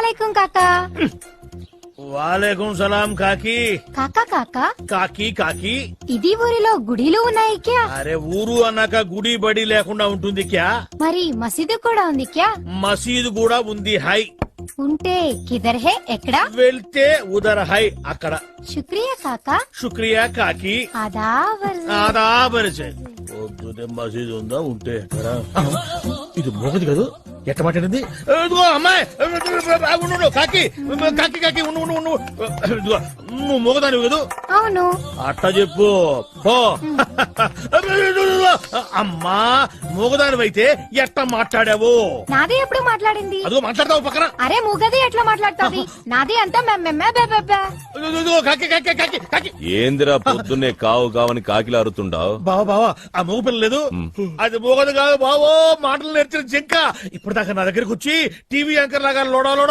అస్సలాముఅలైకుం కాకా. వాలేకుం సలాం కాకి. కాకా కాకా, కాకి కాకి. ఇది ఊరిలో గుడిలు ఉన్నాయి క్యా? అరే ఊరు అన్నాక గుడి బడి లేకుండా ఉంటుంది క్యా? మరి మసీదు కూడా ఉంది క్యా? మసీదు కూడా ఉంది హై. ఉంటే కిదర్ హే, ఎక్కడా? వెళ్తే ఉదర్ హై అక్కడ. శుక్రియా కాకా. శుక్రియా కాకి. ఆదాబర్. ఆదాబరిచే. పొద్దునే మసీదు ఉందా ఉంటే ఎక్కడ? ఇది మోగది కాదు, ఎట్ట మాట్లాడింది? ఇదిగో అమ్మాయి, ఉండు కాకి కాకి కాకి ఉండు ఉండు ఉండు. ఇదిగో నువ్వు మోగదానివి కదూ? అవును. అట్ట చెప్పు పో. అమ్మా మోగదానివైతే ఎట్ట మాట్లాడావు? నాది ఎప్పుడు మాట్లాడింది? అదిగో మాట్లాడతావు పక్కన. అరే మూగది ఎట్లా మాట్లాడుతుంది? నాది అంతా మెమ్మెమ్మే బెబెబ్బే. ఇదిగో కాకి కాకి కాకి కాకి. ఏందిరా పొద్దున్నే కావు కావని కాకిలా అరుతుండావు? బావా బావా, ఆ మోగ పిల్ల లేదు, అది మోగదు కాదు బావో, మాటలు నేర్చిన జింక. ఇప్పుడు దాకా నా దగ్గరకు వచ్చి టీవీ యాంకర్ లాగా లోడా